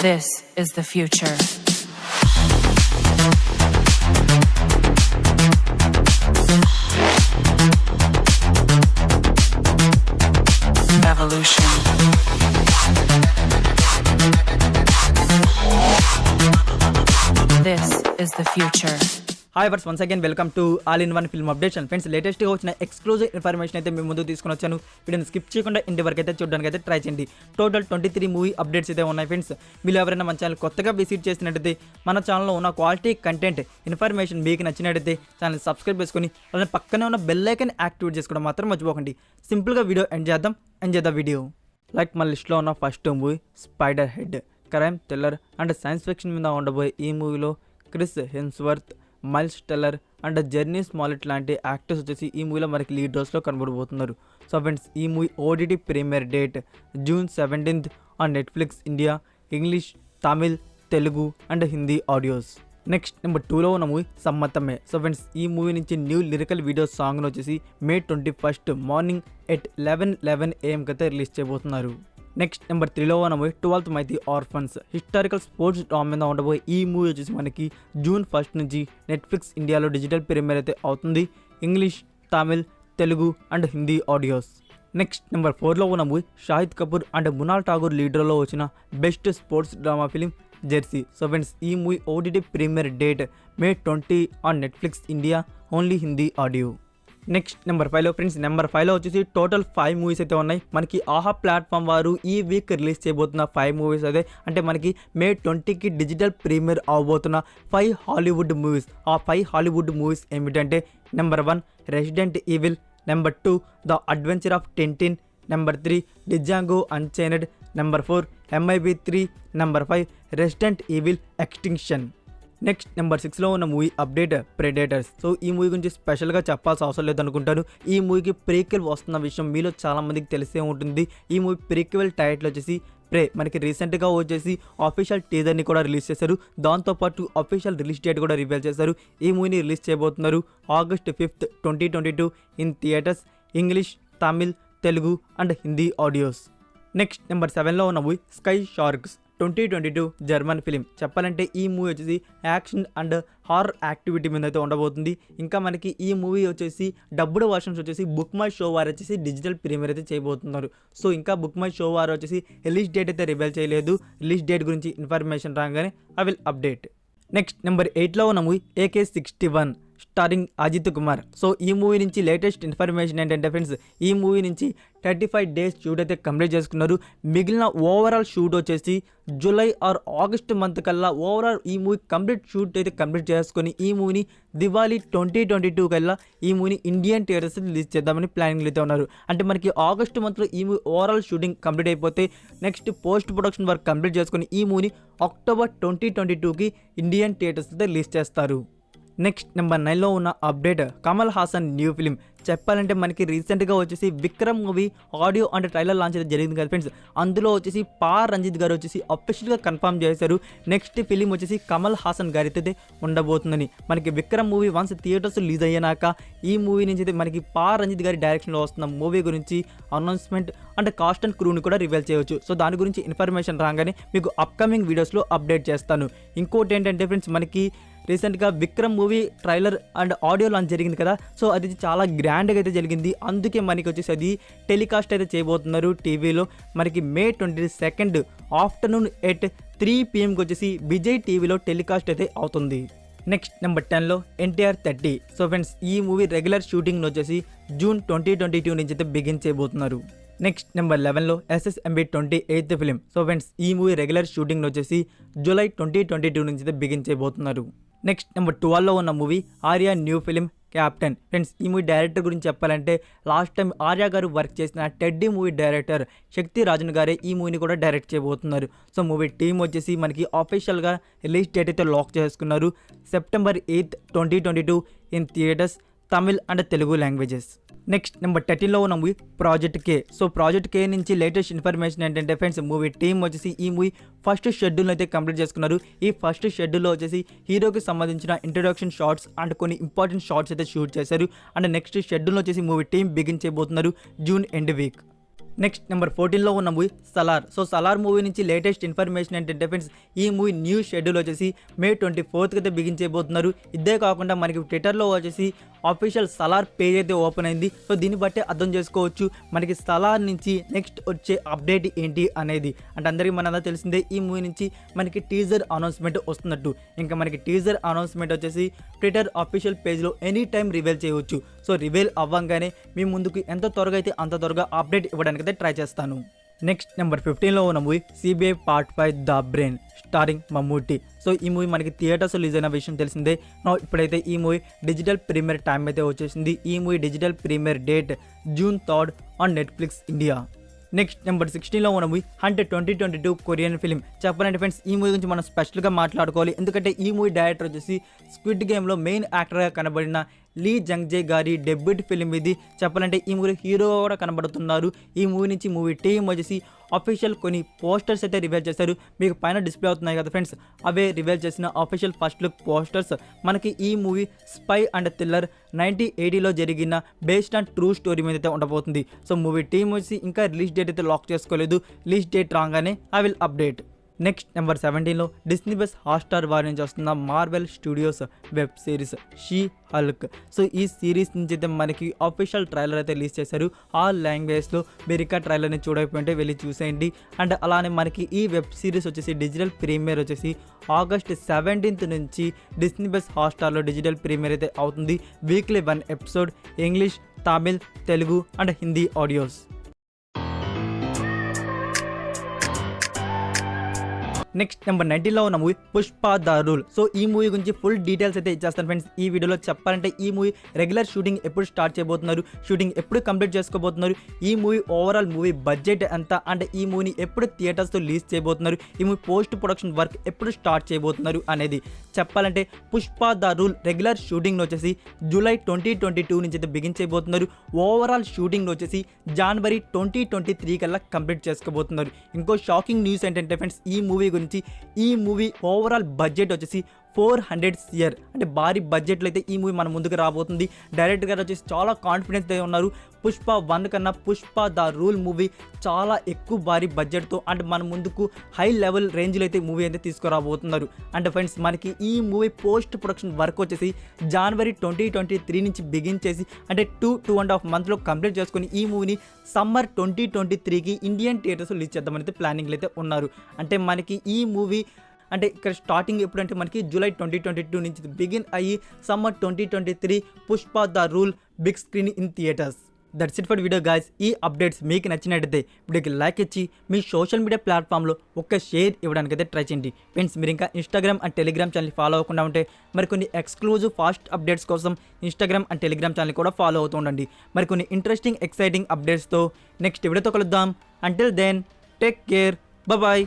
This is the future. Evolution. This is the future. Hi viewers once again welcome to all in one film updates and friends లేటెస్ట్గా వచ్చిన exclusive information అయితే మేము ముందు తీసుకుని వచ్చాను. వీడియోని స్కిప్ చేయకుండా ఇంటి వరకు అయితే చూడడానికి అయితే ట్రై చేయండి. టోటల్ 23 మూవీ అప్డేట్స్ అయితే ఉన్నాయి ఫ్రెండ్స్. మీరు ఎవరైనా మన ఛానల్ కొత్తగా విజిట్ చేసినట్టయితే మన ఛానల్లో ఉన్న క్వాలిటీ కంటెంట్ ఇన్ఫర్మేషన్ మీకు నచ్చినట్టయితే ఛానల్ సబ్స్క్రైబ్ చేసుకొని అలానే పక్కనే ఉన్న బెల్ ఐకాన్ యాక్టివేట్ చేసుకోవడం మాత్రం మర్చిపోకండి. సింపుల్గా video enjoy the video. Like మన లిస్ట్లో ఉన్న first movie spider head. Crime thriller and science fiction మీద ఉండబోయే ఈ మూవీలో Chris Hemsworth, Miles Teller and Jurnee Smollett లాంటి యాక్టర్స్ వచ్చేసి ఈ మూవీలో మనకి లీడ్ రోల్స్లో కనబడబోతున్నారు. సో ఫ్రెండ్స్, ఈ movie OTT premiere date June 17th on Netflix India, English, Tamil, Telugu and Hindi audios. Next number 2లో ఉన్న మూవీ సమ్మతమే. సో ఫ్రెండ్స్, ఈ మూవీ నుంచి న్యూ లిరికల్ వీడియో సాంగ్ను వచ్చేసి May 21st morning at 11 AM అయితే రిలీజ్ చేయబోతున్నారు. నెక్స్ట్ నెంబర్ 3లో ఉన్న movie 12th Meitei orphans. Historical sports drama మీద ఉండబోయే ఈ మూవీ వచ్చేసి మనకి June 1st నుంచి నెట్ఫ్లిక్స్ ఇండియాలో డిజిటల్ ప్రీమియర్ అయితే అవుతుంది. English, Tamil, Telugu and Hindi audios. Next number 4లో ఉన్న మూవీ షాహిద్ కపూర్ అండ్ మునాల్ ఠాగూర్ లీడర్లో వచ్చిన best sports drama film jersey. So friends, ఈ movie OTT premiere date May 20 on Netflix India, only Hindi audio. Next number 5లో ఫ్రెండ్స్, నెంబర్ 5లో వచ్చేసి టోటల్ 5 మూవీస్ అయితే ఉన్నాయి. మనకి ఆహా ప్లాట్ఫామ్ వారు ఈ వీక్ రిలీజ్ చేయబోతున్న 5 మూవీస్ అదే అంటే మనకి May 20కి డిజిటల్ ప్రీమియర్ అవబోతున్న 5 హాలీవుడ్ మూవీస్. ఆ 5 హాలీవుడ్ మూవీస్ ఏమిటంటే number 1 resident evil, number 2 the adventure of Tintin, number 3 Django unchained, number 4 MIB3, number 5 resident evil extinction. Next number 6లో ఉన్న మూవీ అప్డేట్ ప్రెడేటర్స్. సో ఈ మూవీ గురించి స్పెషల్గా చెప్పాల్సిన అవసరం లేదనుకుంటాను. ఈ మూవీకి ప్రీక్వెల్ వస్తున్న విషయం మీలో చాలామందికి తెలిసే ఉంటుంది. ఈ మూవీ ప్రీక్వెల్ టైటిల్ వచ్చేసి ప్రే. మనకి రీసెంట్గా వచ్చేసి ఆఫీషియల్ టీజర్ని కూడా రిలీజ్ చేశారు. దాంతోపాటు అఫీషియల్ రిలీజ్ డేట్ కూడా రివీల్ చేశారు. ఈ మూవీని రిలీజ్ చేయబోతున్నారు August 5th 2022 in theatres, English, Tamil, Telugu and Hindi audios. Next number 7లో ఉన్న movie sky sharks. 2022 German film. చెప్పాలంటే ఈ మూవీ వచ్చేసి యాక్షన్ అండ్ హారర్ యాక్టివిటీ మీద అయితే ఉండబోతుంది. ఇంకా మనకి ఈ మూవీ వచ్చేసి డబ్బుడ్ వర్షన్స్ వచ్చేసి బుక్ మై షో వారు వచ్చేసి డిజిటల్ ప్రీమియర్ అయితే చేయబోతున్నారు. సో ఇంకా బుక్ మై షో వారు వచ్చేసి రిలీజ్ డేట్ అయితే రివీల్ చేయలేదు. రిలీజ్ డేట్ గురించి ఇన్ఫర్మేషన్ రాగానే I will update. Next number 8లో ఉన్న movie AK-61 starring Ajith Kumar. So ఈ మూవీ నుంచి లేటెస్ట్ ఇన్ఫర్మేషన్ ఏంటంటే ఫ్రెండ్స్, ఈ మూవీ నుంచి 35 days షూట్ అయితే కంప్లీట్ చేసుకున్నారు. మిగిలిన ఓవరాల్ షూట్ వచ్చేసి జూలై ఆర్ ఆగస్ట్ మంత్ కల్లా ఓవరాల్ ఈ మూవీ కంప్లీట్ షూట్ అయితే కంప్లీట్ చేసుకొని ఈ మూవీని దివాళీ 2022 కల్లా ఈ మూవీని ఇండియన్ థియేటర్స్ రిలీజ్ చేద్దామని ప్లానింగ్లు అయితే ఉన్నారు. అంటే మనకి ఆగస్ట్ మంత్లో ఈ మూవీ ఓవరాల్ షూటింగ్ కంప్లీట్ అయిపోతే next post production work complete చేసుకొని ఈ మూవీని October 2022కి ఇండియన్ థియేటర్స్ అయితే రిలీజ్ చేస్తారు. నెక్స్ట్ నెంబర్ 9లో ఉన్న update Kamal Haasan new film. చెప్పాలంటే మనకి రీసెంట్గా వచ్చేసి Vikram movie audio and trailer launch అయితే జరిగింది కదా ఫ్రెండ్స్. అందులో వచ్చేసి రంజిత్ గారు వచ్చేసి అఫీషియల్గా కన్ఫర్మ్ చేశారు నెక్స్ట్ ఫిలిం వచ్చేసి కమల్ హాసన్ గారి అయితే ఉండబోతుందని. మనకి Vikram movie once theatres release అయ్యాక ఈ మూవీ నుంచి అయితే మనకి రంజిత్ గారి డైరెక్షన్లో వస్తున్న మూవీ గురించి అనౌన్స్మెంట్ అండ్ కాస్ట్ అండ్ క్రూని కూడా రివీల్ చేయవచ్చు. సో దాని గురించి ఇన్ఫర్మేషన్ రాగానే మీకు అప్కమింగ్ వీడియోస్లో అప్డేట్ చేస్తాను. ఇంకోటి ఏంటంటే ఫ్రెండ్స్, మనకి రీసెంట్గా Vikram movie trailer and audio launch జరిగింది కదా. సో అది చాలా గ్రాండ్గా అయితే జరిగింది. అందుకే మనకి వచ్చేసి అది టెలికాస్ట్ అయితే చేయబోతున్నారు టీవీలో. మనకి May 22nd afternoon at 3 PM వచ్చేసి విజయ్ టీవీలో టెలికాస్ట్ అయితే అవుతుంది. నెక్స్ట్ నెంబర్ 10లో NTR 30. సో ఫ్రెండ్స్, ఈ మూవీ రెగ్యులర్ షూటింగ్ వచ్చేసి June 2022 నుంచి అయితే బిగిన్ చేయబోతున్నారు. నెక్స్ట్ నెంబర్ 11లో SSMB 28th film. So friends, ఈ మూవీ రెగ్యులర్ షూటింగ్ వచ్చేసి July 2022 నుంచి అయితే బిగిన్ చేయబోతున్నారు. నెక్స్ట్ నెంబర్ 12లో ఉన్న movie Arya new film captain. Friends, ఈ మూవీ డైరెక్టర్ గురించి చెప్పాలంటే లాస్ట్ టైం ఆర్యా గారు వర్క్ చేసిన టెడ్డీ మూవీ డైరెక్టర్ శక్తి రాజన్ గారే ఈ మూవీని కూడా డైరెక్ట్ చేయబోతున్నారు. సో మూవీ టీమ్ వచ్చేసి మనకి ఆఫీషియల్గా రిలీజ్ డేట్ అయితే లాక్ చేసుకున్నారు. September 8th 2022 in theatres, Tamil and Telugu languages. Next number 13లో ఉన్న movie project K. So project K నుంచి లేటెస్ట్ ఇన్ఫర్మేషన్ ఏంటంటే ఫ్రెండ్స్, మూవీ టీమ్ వచ్చేసి ఈ మూవీ ఫస్ట్ షెడ్యూల్ అయితే కంప్లీట్ చేసుకున్నారు. ఈ ఫస్ట్ షెడ్యూల్లో వచ్చేసి హీరోకి సంబంధించిన ఇంట్రొడక్షన్ షార్ట్స్ అండ్ కొన్ని ఇంపార్టెంట్ షార్ట్స్ అయితే షూట్ చేశారు. అండ్ నెక్స్ట్ షెడ్యూల్ వచ్చేసి మూవీ టీమ్ బిగిన్ చేయబోతున్నారు June end week. Next number 14లో ఉన్న movie Salaar. So Salaar movie నుంచి లేటెస్ట్ ఇన్ఫర్మేషన్ ఏంటంటే ఫ్రెండ్స్, ఈ మూవీ న్యూ షెడ్యూల్ వచ్చేసి మే 24th అయితే బిగించబోతున్నారు. ఇదే కాకుండా మనకి ట్విట్టర్లో వచ్చేసి ఆఫీషియల్ సలార్ పేజ్ అయితే ఓపెన్ అయింది. సో దీన్ని బట్టి అర్థం చేసుకోవచ్చు మనకి సలార్ నుంచి నెక్స్ట్ వచ్చే అప్డేట్ ఏంటి అనేది. అంటే అందరికీ మనందరూ తెలిసిందే ఈ మూవీ నుంచి మనకి టీజర్ అనౌన్స్మెంట్ వస్తున్నట్టు. ఇంకా మనకి టీజర్ అనౌన్స్మెంట్ వచ్చేసి ట్విట్టర్ ఆఫీషియల్ పేజ్లో ఎనీ టైం రివీల్ చేయవచ్చు. సో రివీల్ అవ్వగానే మీ ముందుకు ఎంత త్వరగా అయితే అంత త్వరగా అప్డేట్ ఇవ్వడానికి అయితే ట్రై చేస్తాను. నెక్స్ట్ నెంబర్ 15లో ఉన్న movie CBI part 5 the brain starring Mammootty. So ఈ మూవీ మనకి థియేటర్స్ రిలీజ్ అయిన విషయం తెలిసిందే. ఇప్పుడైతే ఈ మూవీ డిజిటల్ ప్రీమియర్ టైం అయితే వచ్చేసింది. ఈ మూవీ digital premiere date June 3rd on Netflix India. Next number 16లో ఉన్న మూవీ హంట్ 2022 కొరియన్ ఫిలిం. చెప్పాలంటే ఫ్రెండ్స్ ఈ మూవీ గురించి మనం స్పెషల్గా మాట్లాడుకోవాలి. ఎందుకంటే ఈ మూవీ డైరెక్టర్ వచ్చేసి స్క్విడ్ గేమ్లో మెయిన్ యాక్టర్గా కనబడిన లీ జంగ్జే గారి డెబ్యూట్ ఫిలిం ఇది. చెప్పాలంటే ఈ మూవీ హీరో కూడా కనబడుతున్నారు. ఈ మూవీ నుంచి మూవీ టీమ్ వచ్చేసి అఫీషియల్ కొన్ని పోస్టర్స్ అయితే రివీల్ చేశారు. మీకు పైన డిస్ప్లే అవుతున్నాయి కదా ఫ్రెండ్స్, అవే రివీల్ చేసిన అఫీషియల్ ఫస్ట్ లుక్ పోస్టర్స్. మనకి ఈ మూవీ స్పై అండ్ థ్రిల్లర్ 1980లో జరిగిన బేస్డ్ ఆన్ ట్రూ స్టోరీ మీద అయితే ఉండబోతుంది. సో మూవీ టీమ్ వచ్చి ఇంకా రిలీజ్ డేట్ అయితే లాక్ చేసుకోలేదు. రిలీజ్ డేట్ రాగానే I will update. Next number 17లో డిస్నీ ప్లస్ హాట్స్టార్ వారి నుంచి వస్తున్న Marvel studios web series she Hulk. So ఈ సిరీస్ నుంచి అయితే మనకి అఫీషియల్ ట్రైలర్ అయితే రిలీజ్ చేశారు. ఆల్ లాంగ్వేజ్లో మీరు ఇంకా ట్రైలర్ని చూడకపోతే వెళ్ళి చూసేయండి. అండ్ అలానే మనకి ఈ వెబ్ సిరీస్ వచ్చేసి డిజిటల్ ప్రీమియర్ వచ్చేసి August 17th నుంచి డిస్నీ ప్లస్ హాట్స్టార్లో డిజిటల్ ప్రీమియర్ అయితే అవుతుంది. Weekly 1 episode English, Tamil, Telugu and Hindi audios. Next number 19లో ఉన్న movie Pushpa the rule. So ఈ మూవీ గురించి ఫుల్ డీటెయిల్స్ అయితే ఇచ్చేస్తాను ఫ్రెండ్స్ ఈ వీడియోలో. చెప్పాలంటే ఈ మూవీ రెగ్యులర్ షూటింగ్ ఎప్పుడు స్టార్ట్ చేయబోతున్నారు, షూటింగ్ ఎప్పుడు కంప్లీట్ చేసుకోబోతున్నారు, ఈ మూవీ ఓవరాల్ మూవీ బడ్జెట్ ఎంత, అంటే ఈ మూవీని ఎప్పుడు థియేటర్స్తో రిలీజ్ చేయబోతున్నారు, ఈ మూవీ పోస్ట్ ప్రొడక్షన్ వర్క్ ఎప్పుడు స్టార్ట్ చేయబోతున్నారు అనేది. చెప్పాలంటే Pushpa the rule regular shooting వచ్చేసి జూలై 2022 నుంచి అయితే బిగిన్ చేయబోతున్నారు. ఓవరాల్ షూటింగ్ వచ్చేసి జనవరి 2023 కల్లా కంప్లీట్ చేసుకోబోతున్నారు. ఇంకో షాకింగ్ న్యూస్ ఏంటంటే ఫ్రెండ్స్ ఈ మూవీ గురించి, ఈ మూవీ ఓవరాల్ బడ్జెట్ వచ్చేసి 400 CR, అంటే భారీ బడ్జెట్లో అయితే ఈ మూవీ మన ముందుకు రాబోతుంది. డైరెక్టర్ గారు వచ్చేసి చాలా కాన్ఫిడెన్స్ తో ఉన్నారు. పుష్ప 1 కన్నా పుష్ప ద రూల్ మూవీ చాలా ఎక్కువ భారీ బడ్జెట్తో అంటే మన ముందుకు హై లెవెల్ రేంజ్లో అయితే మూవీ అయితే తీసుకురాబోతున్నారు. అంటే ఫ్రెండ్స్ మనకి ఈ మూవీ పోస్ట్ ప్రొడక్షన్ వర్క్ వచ్చేసి జనవరి 2023 నుంచి బిగిన్ చేసి అంటే 2.5 monthsలో కంప్లీట్ చేసుకొని ఈ మూవీని సమ్మర్ 2023కి ఇండియన్ థియేటర్స్ రిలీజ్ చేద్దామని అయితే ప్లానింగ్లు అయితే ఉన్నారు. అంటే మనకి ఈ మూవీ అంటే ఇక్కడ స్టార్టింగ్ ఎప్పుడంటే మనకి జూలై 2022 నుంచి బిగిన్ అయ్యి summer 2023 Pushpa the rule big screen in theatres. That's it for video guys. ఈ అప్డేట్స్ మీకు నచ్చినట్టయితే వీడియోకి లైక్ ఇచ్చి మీ సోషల్ మీడియా ప్లాట్ఫామ్లో ఒక షేర్ ఇవ్వడానికి అయితే ట్రై చేయండి ఫ్రెండ్స్. మీరు ఇంకా Instagram and Telegram channel follow అవ్వకుండా ఉంటే మరికొన్ని ఎక్స్క్లూజివ్ ఫాస్ట్ అప్డేట్స్ కోసం ఇన్స్టాగ్రామ్ అండ్ టెలిగ్రామ్ ఛానల్ కూడా ఫాలో అవుతూ ఉండండి. మరికొన్ని ఇంట్రెస్టింగ్ ఎక్సైటింగ్ అప్డేట్స్తో నెక్స్ట్ వీడియోతో కలుద్దాం. Until then take care, bye.